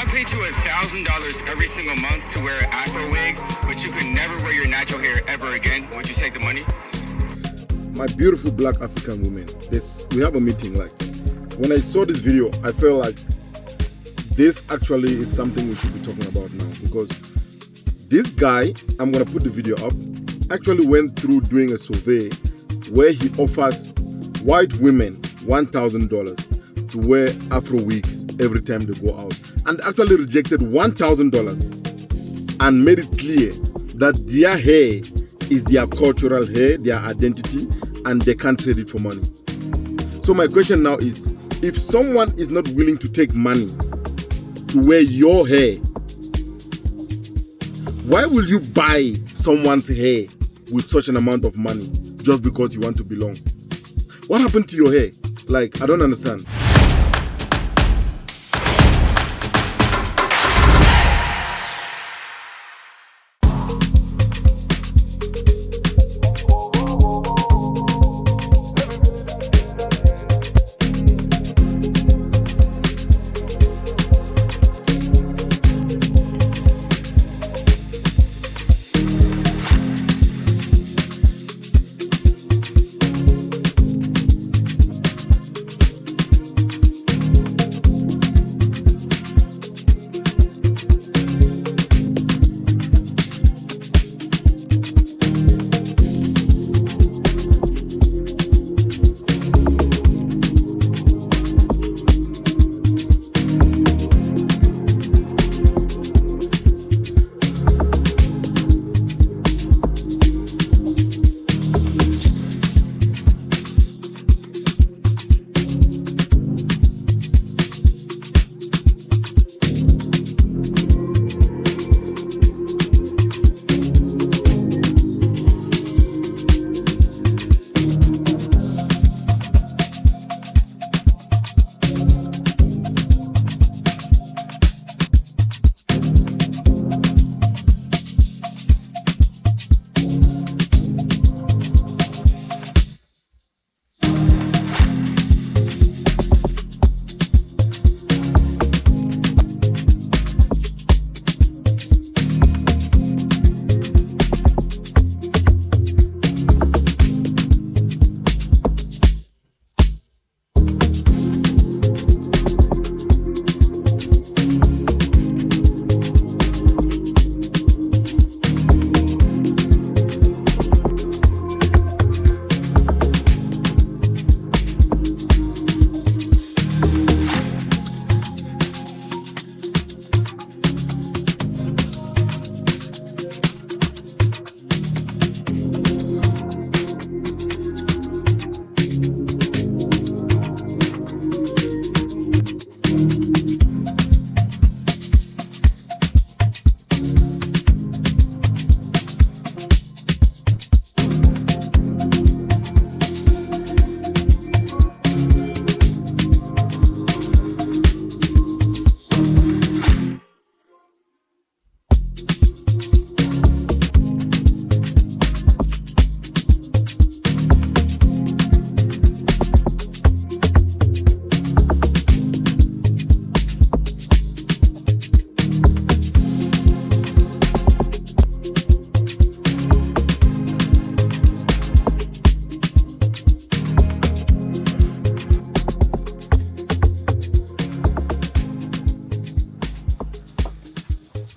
I paid you $1,000 every single month to wear an Afro wig, but you could never wear your natural hair ever again, would you take the money? My beautiful black African women, we have a meeting. Like, when I saw this video, I felt like this actually is something we should be talking about now, because this guy, I'm gonna put the video up, actually went through doing a survey where he offers white women $1,000 to wear Afro wigs every time they go out, and actually rejected $1,000 and made it clear that their hair is their cultural hair, their identity, and they can't trade it for money. So my question now is, if someone is not willing to take money to wear your hair, why will you buy someone's hair with such an amount of money just because you want to belong? What happened to your hair? Like, I don't understand.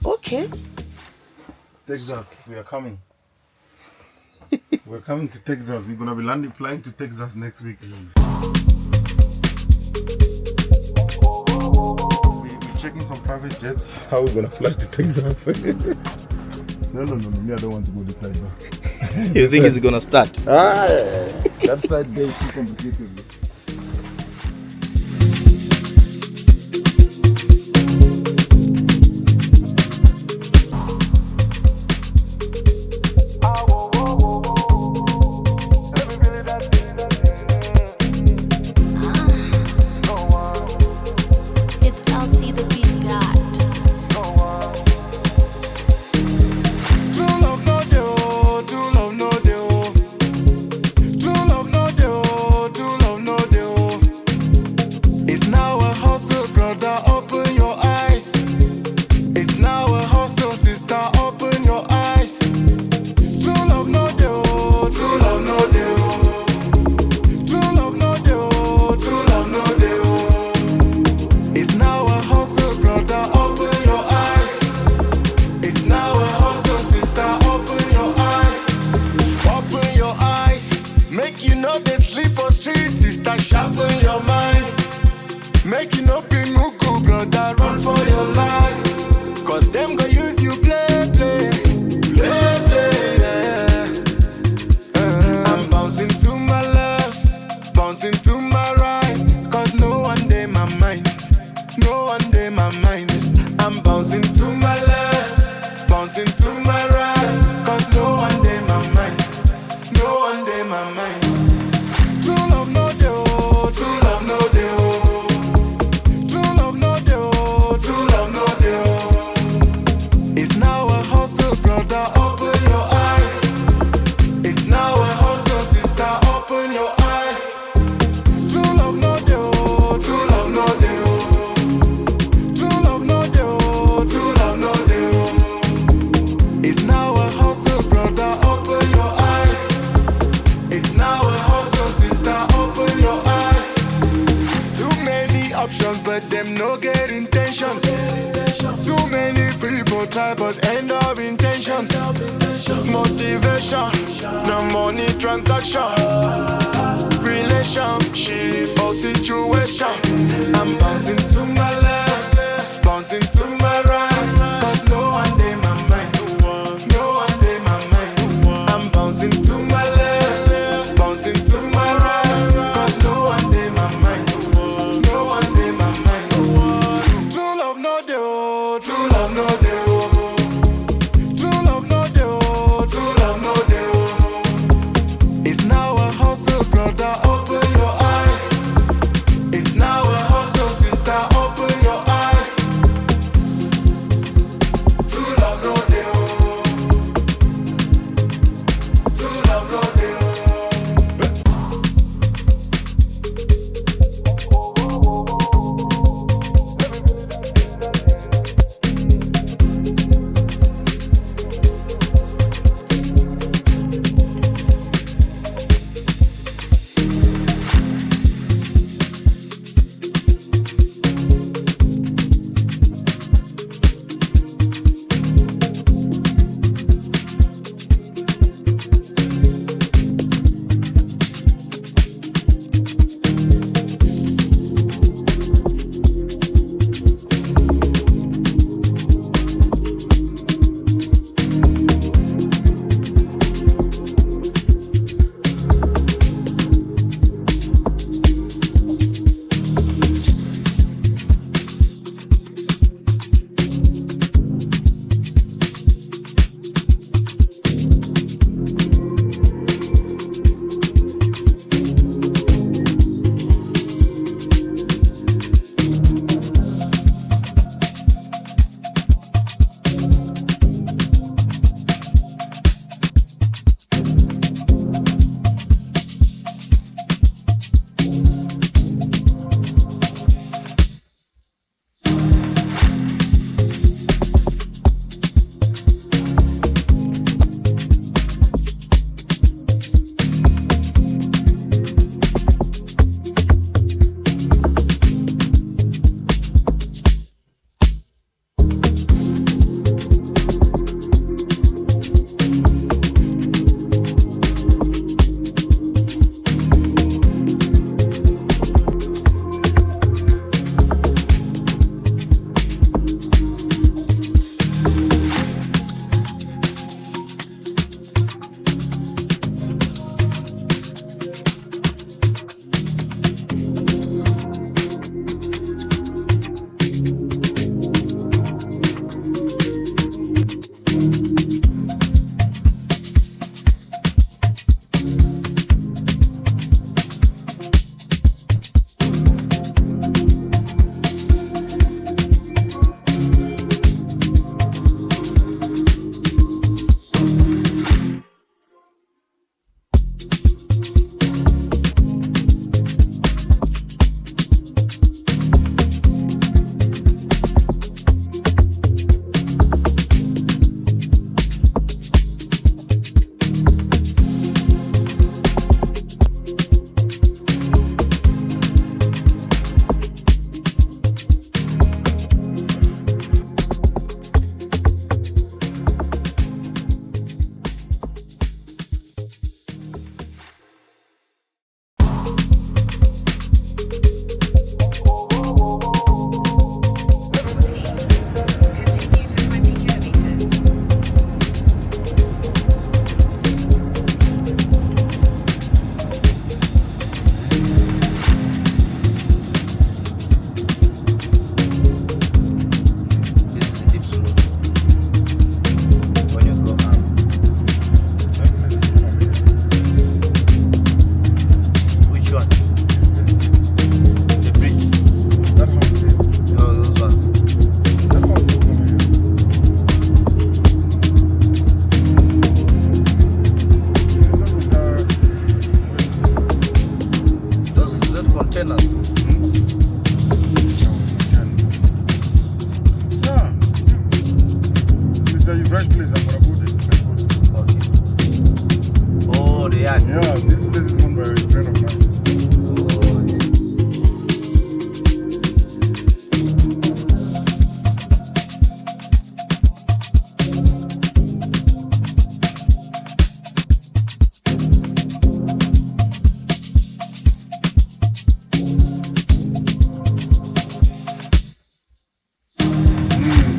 Okay. Texas, we are coming. We're coming to Texas. We're gonna be flying to Texas next week. We're checking some private jets. How we're gonna fly to Texas? No. Me, I don't want to go this side. No. You think it's gonna start? That side there is too complicated. True love no for your life. Cause them go use you play, play, play, play, yeah. I'm bouncing to my left, bouncing to my right. Cause no one day my mind, no one day my mind. I'm bouncing to my left, bouncing to my right. Cause no one day my mind, no one day my mind. True love no day, oh, true love no day, oh. True love no day, oh, true love no day, oh. It's now a hustle, brother, open your eyes. It's now a hustle, sister, open your eyes. True love no day, oh, true love no day, oh. True love no day, oh, true love no day, oh. It's now a hustle, brother, open your eyes. It's now a hustle, sister, open your eyes. Too many options, but them no get intentions. Too many people try, but end up intentions. Motivation, no money transaction. Relationship or situation. I'm bouncing to my left, bouncing to my right. Cause no one day my mind, no one day my mind. I'm bouncing to my left, bouncing to my right. Cause no one day my mind, no one day my mind. True love no day, oh, true love no day, oh. True love no day, oh, true love no day, oh. It's now a hustle, brother, open your eyes. It's now a hustle, sister, open your eyes. True love no day, oh. True love no day, oh.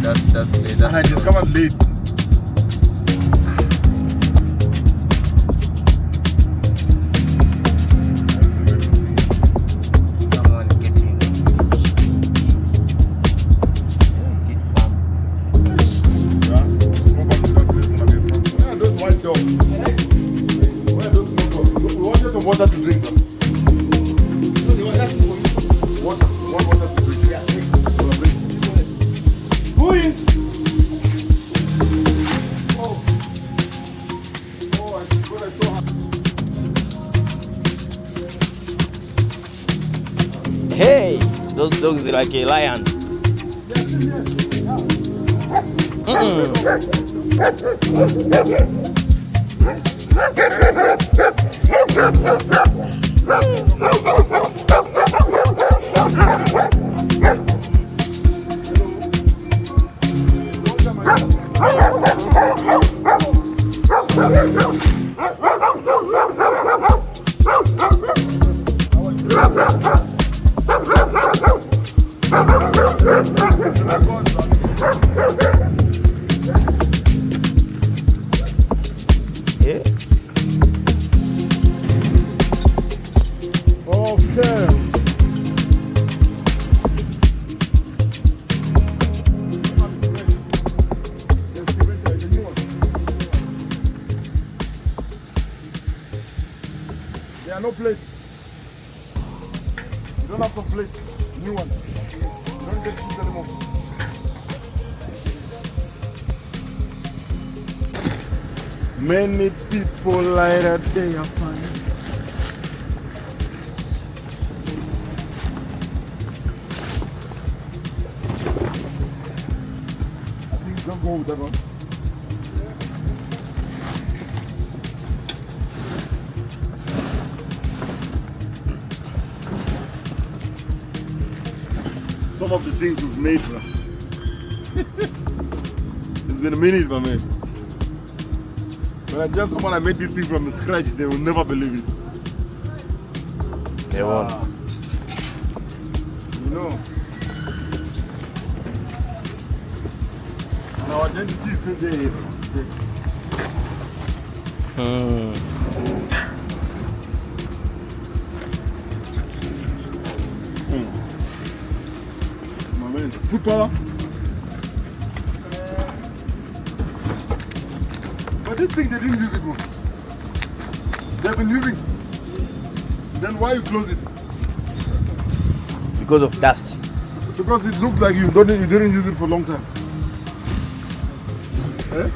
And I discovered late. Someone getting Yeah, those white dogs. Where are those small dogs? We wanted some water to drink. Water. We want water to drink. Yeah. Who is? Oh. Oh, I think what I saw. Hey, those dogs are like a lion. Yeah. Okay. There are no plates. You don't have some plates. New one. You don't get cheese anymore. Many people like that they are fine. I think don't go with that one. Some of the things we've made, bro. It's been a minute, my man. When I tell someone I made this thing from scratch, they will never believe it. They won't. You know. And our identity is still there. My man, food power. But this thing they didn't use it once. They've been using. Then why you close it? Because of dust. Because it looks like you didn't use it for a long time. Eh?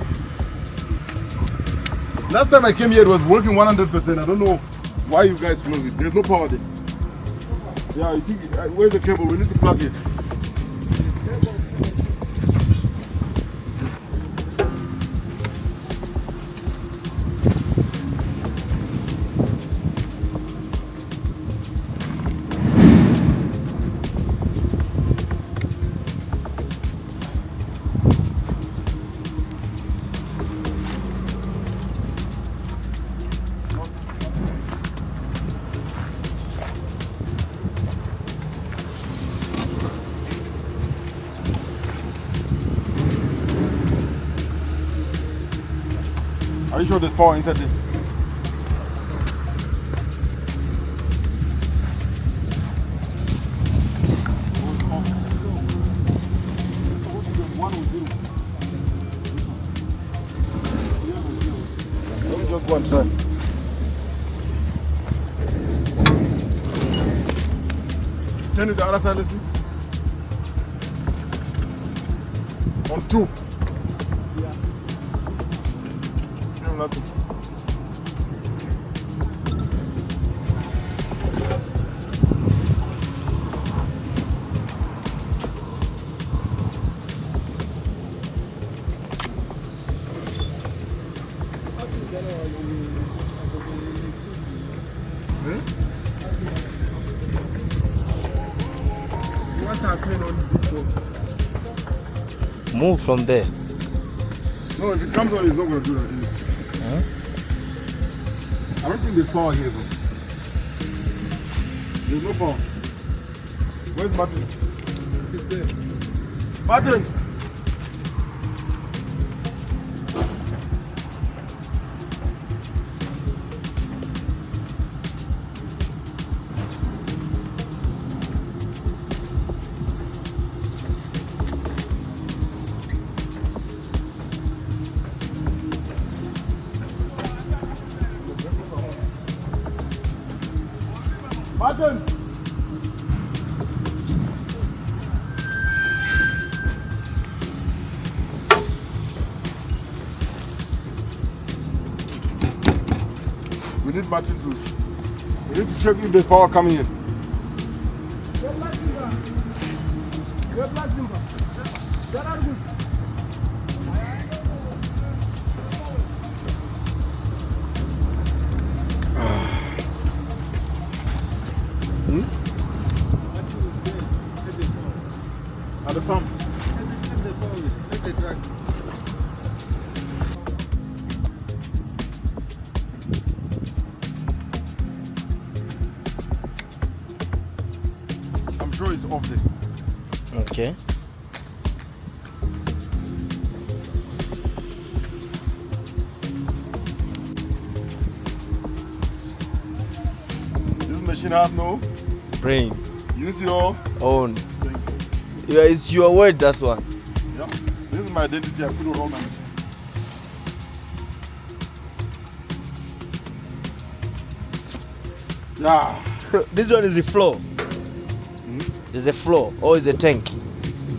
Last time I came here it was working 100%. I don't know why you guys close it. There's no power there. Yeah, I think where's the cable? We need to plug it. Are you sure there's power inside there? Let me just go and try. Turn it the other side, let's see. On 2. Still nothing. What's happening on this one? Move from there. No, if it comes on, it's not going to do that. Huh? I don't think there's power here, bro. There's no power. Where's Martin? He's there. Martin! Martin! We need Martin to. We need to check if there's power coming in. At the pump. I'm sure it's off there. Okay. This machine has no. Brain. Use your. Own. Yeah, it's your word, that's one. Yeah. This is my identity. I put it on my machine. Yeah. This one is the floor. There's a floor or is a tank.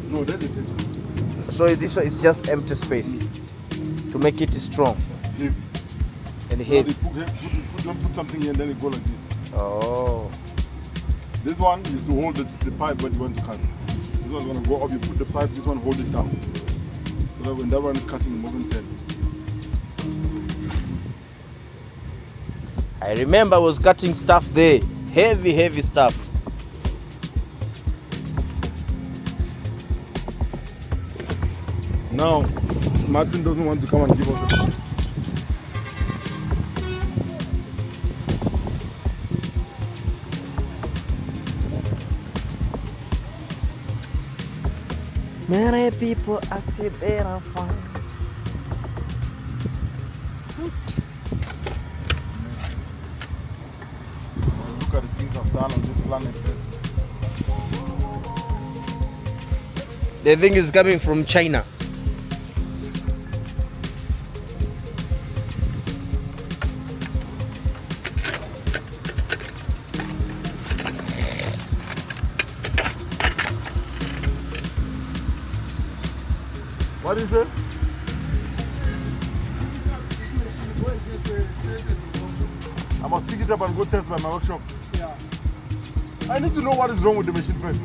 No, that's it. So this one is just empty space to make it strong Heavy. and Now heavy. they put something here and then it go like this. Oh. This one is to hold the pipe when you want to cut. This one's gonna go up, you put the pipe, this one hold it down. So that when that one is cutting, it won't turn. I remember I was cutting stuff there. Heavy stuff. Now, Martin doesn't want to come and give us a Many people acted better fine. look at the things I've done on this planet. The thing is coming from China. What is it? I must pick it up and go test by my workshop. Yeah. I need to know what is wrong with the machine first.